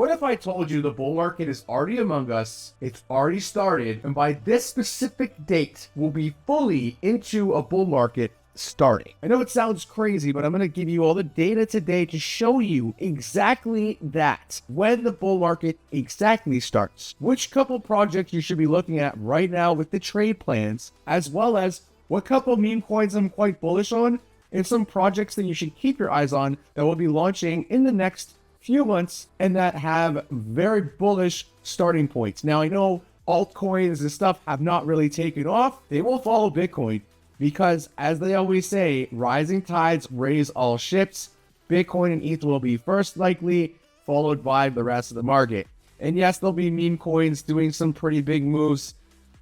What if I told you the bull market is already among us, it's already started, and by this specific date, we'll be fully into a bull market starting? I know it sounds crazy, but I'm going to give you all the data today to show you exactly that, when the bull market exactly starts, which couple projects you should be looking at right now with the trade plans, as well as what couple meme coins I'm quite bullish on, and some projects that you should keep your eyes on that will be launching in the next few months and that have very bullish starting points. Now, I know altcoins and stuff have not really taken off. They will follow Bitcoin because, as they always say, rising tides raise all ships. Bitcoin and ETH will be first likely, followed by the rest of the market. And yes, there'll be meme coins doing some pretty big moves.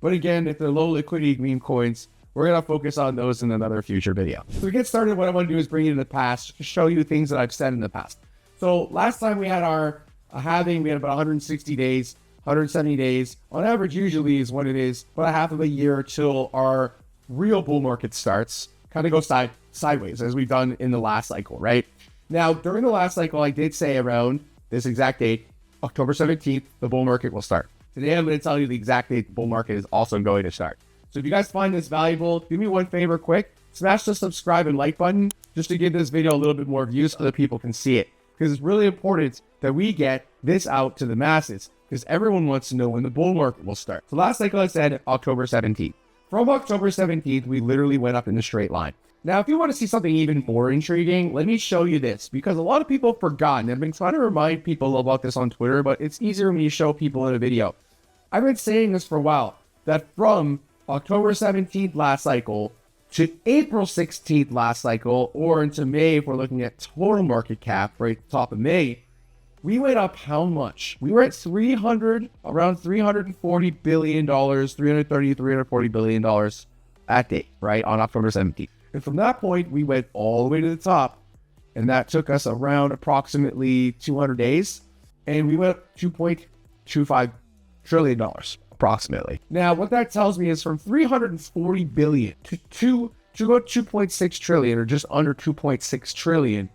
But again, if they're low liquidity meme coins, we're going to focus on those in another future video. So to get started, what I want to do is bring you to the past to show you things that I've said in the past. So last time we had our halving, we had about 160 days, 170 days. On average, usually is what it is, about a half of a year till our real bull market starts. Kind of go sideways as we've done in the last cycle, right? Now, during the last cycle, I did say around this exact date, October 17th, the bull market will start. Today, I'm going to tell you the exact date the bull market is also going to start. So if you guys find this valuable, do me one favor quick, smash the subscribe and like button just to give this video a little bit more views so that people can see it. Because it's really important that we get this out to the masses because everyone wants to know when the bull market will start. So last cycle I said October 17th. From October 17th, we literally went up in a straight line. Now, if you want to see something even more intriguing, let me show you this because a lot of people have forgotten. I've been trying to remind people about this on Twitter, but it's easier when you show people in a video. I've been saying this for a while, that from October 17th last cycle to April 16th last cycle, or into May if we're looking at total market cap right at the top of May, we went up how much? We were at around $340 billion, $330, $340 billion that day, right, on October 17th. And from that point, we went all the way to the top, and that took us around approximately 200 days, and we went up $2.25 trillion. Approximately. Now, what that tells me is from 340 billion to go 2.6 trillion or just under 2.6 trillion.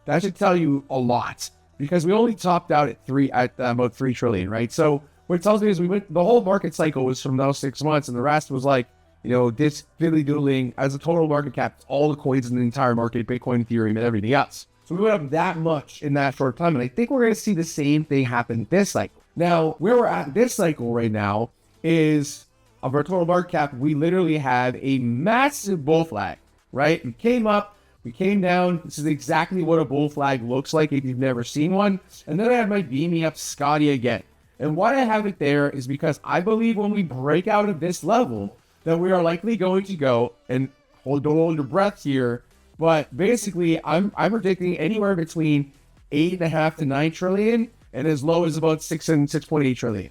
That should tell you a lot because we only topped out at about 3 trillion, right? So what it tells me is the whole market cycle was from those 6 months, and the rest was like, this fiddly doodling as a total market cap, all the coins in the entire market, Bitcoin, Ethereum, and everything else. So we went up that much in that short time, and I think we're going to see the same thing happen this cycle. Now, where we're at this cycle right now is, of our total market cap, we literally have a massive bull flag, right? We came up, we came down. This is exactly what a bull flag looks like if you've never seen one. And then I have my beam me up Scotty again. And why I have it there is because I believe when we break out of this level, that we are likely going to go, and don't hold your breath here, but basically I'm predicting anywhere between 8.5 to 9 trillion and as low as about $6.8 trillion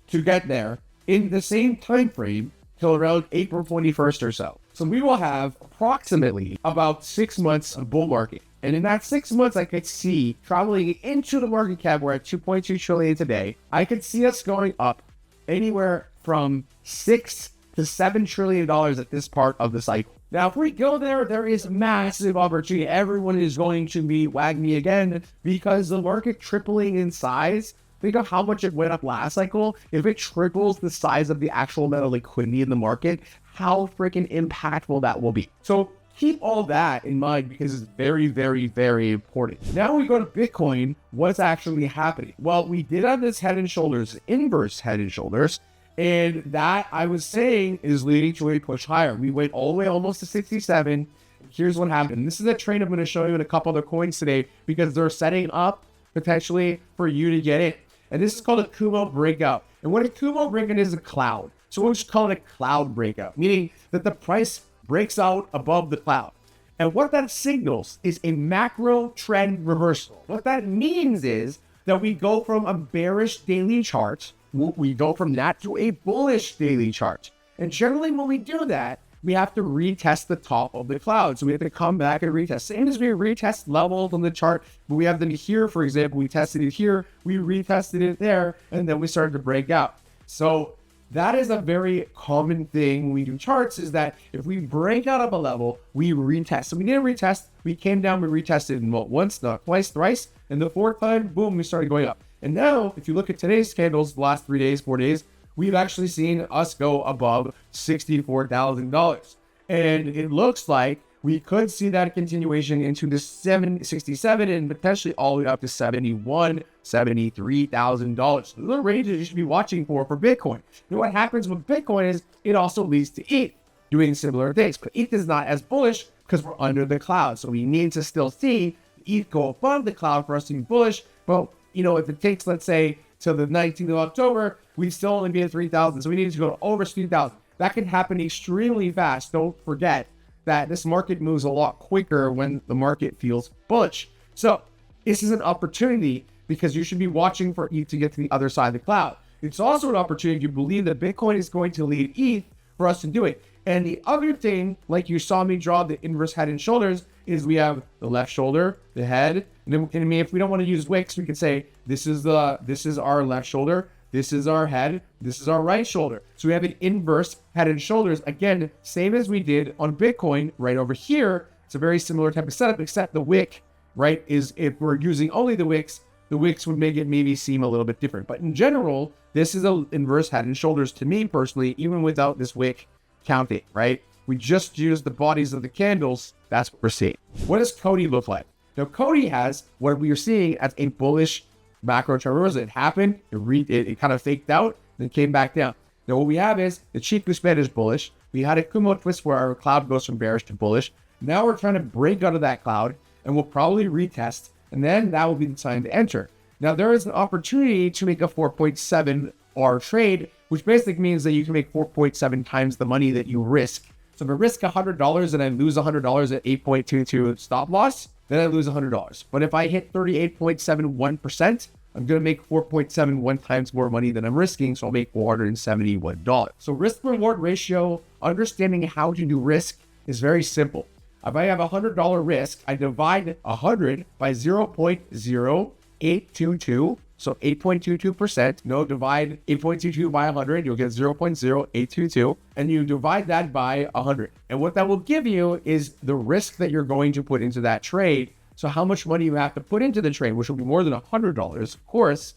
to get there in the same time frame till around April 21st or so. So we will have approximately about 6 months of bull market. And in that 6 months, I could see traveling into the market cap, we're at 2.2 trillion today. I could see us going up anywhere from $6 to $7 trillion at this part of the cycle. Now, if we go there, there is massive opportunity. Everyone is going to be wagging me again because the market tripling in size. Think of how much it went up last cycle. If it triples the size of the actual amount of liquidity in the market, how freaking impactful that will be. So keep all that in mind because it's very, very, very important. Now we go to Bitcoin. What's actually happening? Well, we did have this head and shoulders, inverse head and shoulders. And that, I was saying, is leading to a push higher. We went all the way almost to 67. Here's what happened. This is a trade I'm going to show you in a couple other coins today because they're setting up potentially for you to get it. And this is called a Kumo breakout. And what a Kumo breakout is a cloud. So we'll just call it a cloud breakout, meaning that the price breaks out above the cloud. And what that signals is a macro trend reversal. What that means is that we go from a bearish daily chart, we go from that to a bullish daily chart. And generally when we do that, we have to retest the top of the cloud. So we have to come back and retest. Same as we retest levels on the chart, but we have them here, for example, we tested it here, we retested it there, and then we started to break out. So that is a very common thing when we do charts, is that if we break out of a level, we retest. So we didn't retest, we came down, we retested once, not twice, thrice. And the fourth time, boom, we started going up. And now, if you look at today's candles, the last 3 days, 4 days, we've actually seen us go above $64,000. And it looks like we could see that continuation into the 67 and potentially all the way up to $71,000, $73,000. Those are the ranges you should be watching for Bitcoin. And what happens with Bitcoin is it also leads to ETH doing similar things. But ETH is not as bullish because we're under the cloud. So we need to still see ETH go above the cloud for us to be bullish. Well, you know, if it takes, let's say, till the 19th of October, we'd still only be at 3,000. So we need to go over 3,000. That can happen extremely fast. Don't forget that this market moves a lot quicker when the market feels bullish. So this is an opportunity because you should be watching for ETH to get to the other side of the cloud. It's also an opportunity if you believe that Bitcoin is going to lead ETH for us to do it. And the other thing, like you saw me draw the inverse head and shoulders, is we have the left shoulder, the head, and then if we don't want to use wicks, we can say this is our left shoulder, this is our head, this is our right shoulder. So we have an inverse head and shoulders. Again, same as we did on Bitcoin right over here. It's a very similar type of setup, except the wick, right, is if we're using only the wicks would make it maybe seem a little bit different. But in general, this is an inverse head and shoulders to me personally, even without this wick counting, right? We just use the bodies of the candles. That's what we're seeing. What does COTI look like? Now, COTI has what we are seeing as a bullish macro trend reversal. It happened, it kind of faked out, then came back down. Now, what we have is the Chiku spread is bullish. We had a Kumo twist where our cloud goes from bearish to bullish. Now we're trying to break out of that cloud, and we'll probably retest, and then that will be the time to enter. Now, there is an opportunity to make a 4.7 R trade, which basically means that you can make 4.7 times the money that you risk. So if I risk $100 and I lose $100 at 8.22 stop loss, then I lose $100. But if I hit 38.71%, I'm going to make 4.71 times more money than I'm risking, so I'll make $471. So risk reward ratio, understanding how to do risk is very simple. If I have a $100 risk, I divide 100 by 0.0822. So 8.22%, divide 8.22 by 100, you'll get 0.0822, and you divide that by 100. And what that will give you is the risk that you're going to put into that trade. So how much money you have to put into the trade, which will be more than $100, of course,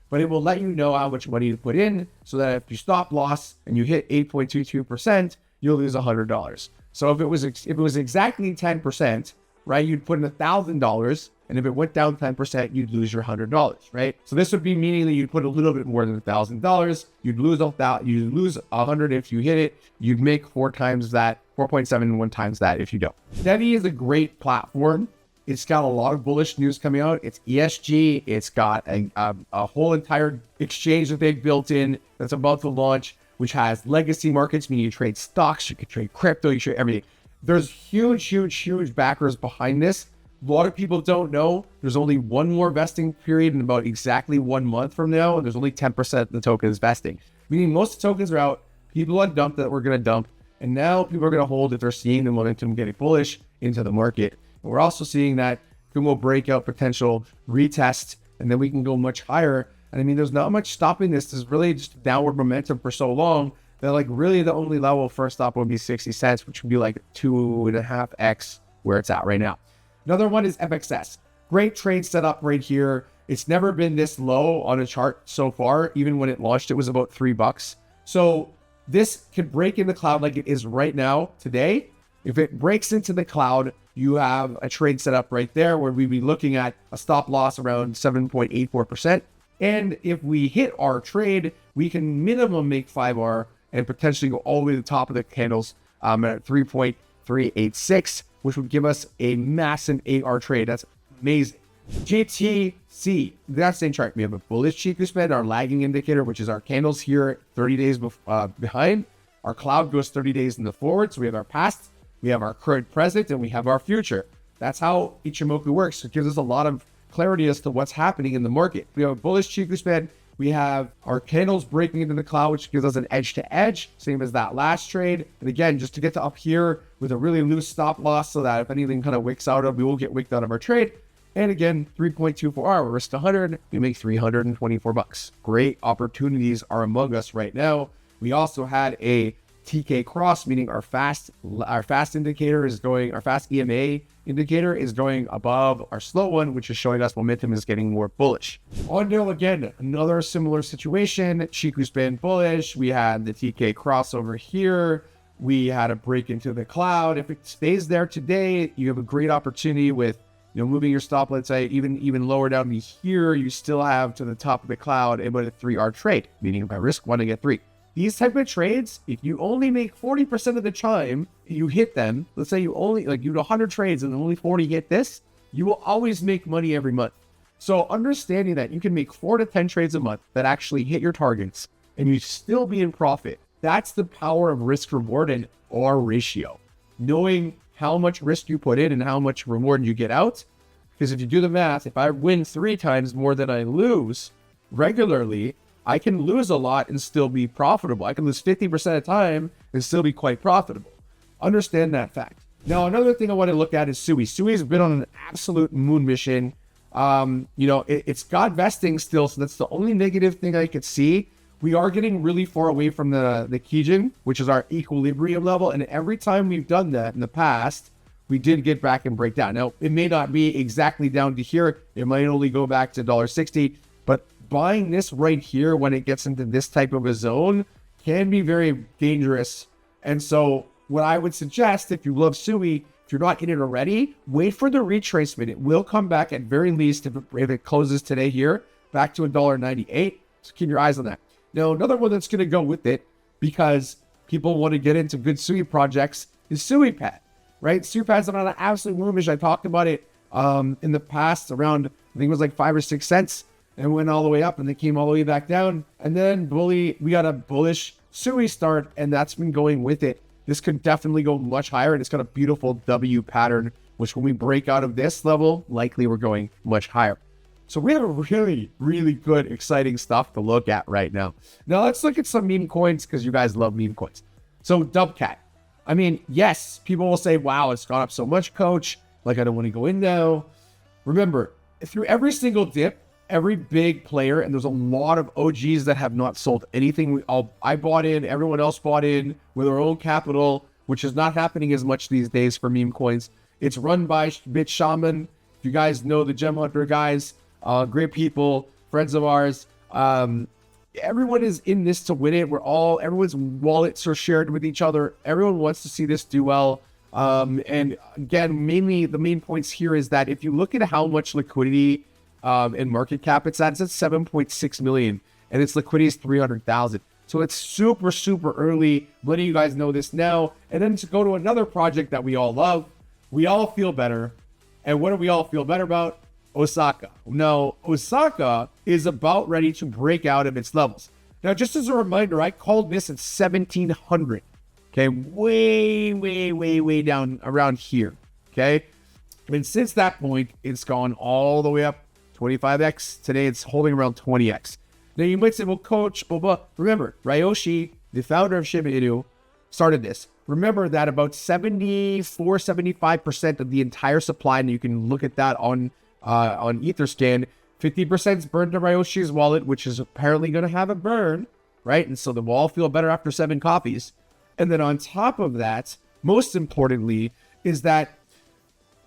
but it will let you know how much money to put in so that if you stop loss and you hit 8.22%, you'll lose $100. So if it was exactly 10%, right, you'd put in $1,000, and if it went down 10%, you'd lose your $100, right? So this would be meaning that you'd put a little bit more than $1,000. You'd lose $100 if you hit it. You'd make 4.71 times that if you don't. DevvE is a great platform. It's got a lot of bullish news coming out. It's ESG. It's got a whole entire exchange that they've built in that's about to launch, which has legacy markets, meaning you trade stocks, you can trade crypto, you trade everything. There's huge backers behind this. A lot of people don't know there's only one more vesting period in about exactly 1 month from now, and there's only 10% of the tokens vesting. Meaning most of the tokens are out, people have dumped that we're going to dump, and now people are going to hold if they're seeing the momentum getting bullish into the market. And we're also seeing that Kumo breakout potential retest, and then we can go much higher. And I mean, there's not much stopping this. There's really just downward momentum for so long that like really the only level first stop would be 60 cents, which would be like 2.5x where it's at right now. Another one is FXS. Great trade setup right here. It's never been this low on a chart so far. Even when it launched, it was about $3. So this could break in the cloud like it is right now today. If it breaks into the cloud, you have a trade setup right there where we'd be looking at a stop loss around 7.84%. And if we hit our trade, we can minimum make 5R and potentially go all the way to the top of the candles at 3.386, which would give us a massive 8R trade. That's amazing. GTC, that same chart. We have a bullish Chiku spread, our lagging indicator, which is our candles here 30 days behind. Our cloud goes 30 days in the forward. So we have our past, we have our current present, and we have our future. That's how Ichimoku works. It gives us a lot of clarity as to what's happening in the market. We have a bullish Chiku spread. We have our candles breaking into the cloud, which gives us an edge to edge, same as that last trade. And again, just to get to up here with a really loose stop loss so that if anything kind of wicks out of, we won't get wicked out of our trade. And again, 3.24R, we risked 100, we make $324. Great opportunities are among us right now. We also had a TK cross, meaning our fast indicator is going, our fast EMA indicator is going above our slow one, which is showing us momentum is getting more bullish. ONDO, again, another similar situation. Chiku's been bullish. We had the TK cross over here. We had a break into the cloud. If it stays there today, you have a great opportunity with, moving your stop, let's say even lower down to here, you still have to the top of the cloud about a 3R trade, meaning if I risk one to get 3. These type of trades, if you only make 40% of the time, you hit them. Let's say you only, you do 100 trades and only 40 hit this, you will always make money every month. So understanding that you can make 4 to 10 trades a month that actually hit your targets and you still be in profit. That's the power of risk reward and R ratio. Knowing how much risk you put in and how much reward you get out. Because if you do the math, if I win 3 times more than I lose regularly, I can lose a lot and still be profitable. I can lose 50% of the time and still be quite profitable. Understand that fact. Now, another thing I want to look at is SUI. SUI has been on an absolute moon mission. It's got vesting still, so that's the only negative thing I could see. We are getting really far away from the Kijin, which is our equilibrium level. And every time we've done that in the past, we did get back and break down. Now, it may not be exactly down to here. It might only go back to $1.60, but buying this right here when it gets into this type of a zone can be very dangerous. And so what I would suggest, if you love SUI, if you're not in it already, wait for the retracement. It will come back at very least, if it closes today here, back to $1.98. So keep your eyes on that. Now, another one that's going to go with it, because people want to get into good SUI projects, is SUIPAD, right? SUIPAD's on an absolute moon. I talked about it in the past around, I think it was like 5 or 6 cents, and went all the way up, and then came all the way back down. And then we got a bullish SUI start, and that's been going with it. This could definitely go much higher, and it's got a beautiful W pattern, which when we break out of this level, likely we're going much higher. So we have a really, really good, exciting stuff to look at right now. Now let's look at some meme coins, because you guys love meme coins. So Dubcat. I mean, yes, people will say, wow, it's gone up so much, coach. I don't want to go in now. Remember, through every single dip, every big player, and there's a lot of OGs that have not sold anything. I bought in, everyone else bought in with their own capital, which is not happening as much these days for meme coins. It's run by Bit Shaman. If you guys know the Gem Hunter guys, great people, friends of ours. Everyone is in this to win it. Everyone's wallets are shared with each other. Everyone wants to see this do well. And again, mainly the main points here is that if you look at how much liquidity and market cap it's at 7.6 million, and its liquidity is 300,000. So it's super, super early. Letting you guys know this now. And then to go to another project that we all love, We All Feel Better. And what do we all feel better about? OSAK. Now, OSAK is about ready to break out of its levels. Now, just as a reminder, I called this at 1700. Okay, way down around here. Okay, and since that point, it's gone all the way up 25x. Today, it's holding around 20x. Now, you might say, well, coach, blah, blah. Remember, Ryoshi, the founder of Shiba Inu, started this. Remember that about 75% of the entire supply, and you can look at that on Etherscan, 50% is burned to Ryoshi's wallet, which is apparently going to have a burn, right? And so we'll all feel better after 7 coffees. And then on top of that, most importantly, is that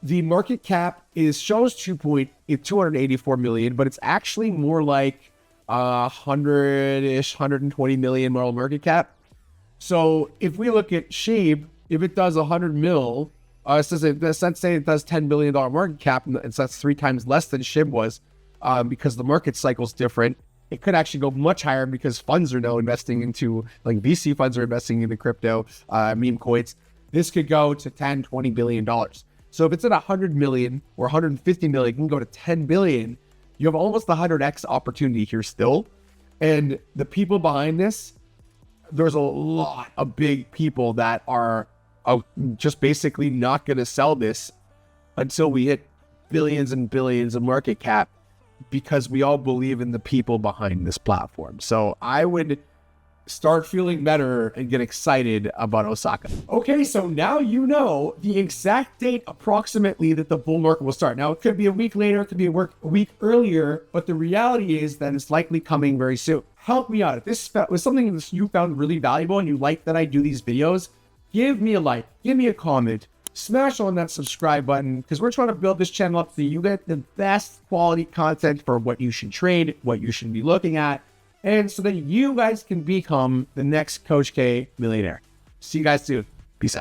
the market cap shows 284 million, but it's actually more like 100-ish, 120 million market cap. So if we look at SHIB, if it does 100 mil, let's say it does $10 billion market cap, and so that's 3 times less than SHIB was, because the market cycle is different. It could actually go much higher because funds are now investing into, like VC funds are investing into crypto, meme coins. This could go to $10-20 billion. So if it's at 100 million or 150 million, it can go to 10 billion. You have almost the 100x opportunity here still. And the people behind this, there's a lot of big people that are just basically not going to sell this until we hit billions and billions of market cap, because we all believe in the people behind this platform. So I would start feeling better and get excited about Osaka. Okay, so now you know the exact date approximately that the bull market will start. Now, it could be a week later, it could be a week earlier, but the reality is that it's likely coming very soon. Help me out. If this was something that you found really valuable and you like that I do these videos, give me a like, give me a comment, smash on that subscribe button, because we're trying to build this channel up so you get the best quality content for what you should trade, what you should be looking at, and so that you guys can become the next Coach K millionaire. See you guys soon. Peace out.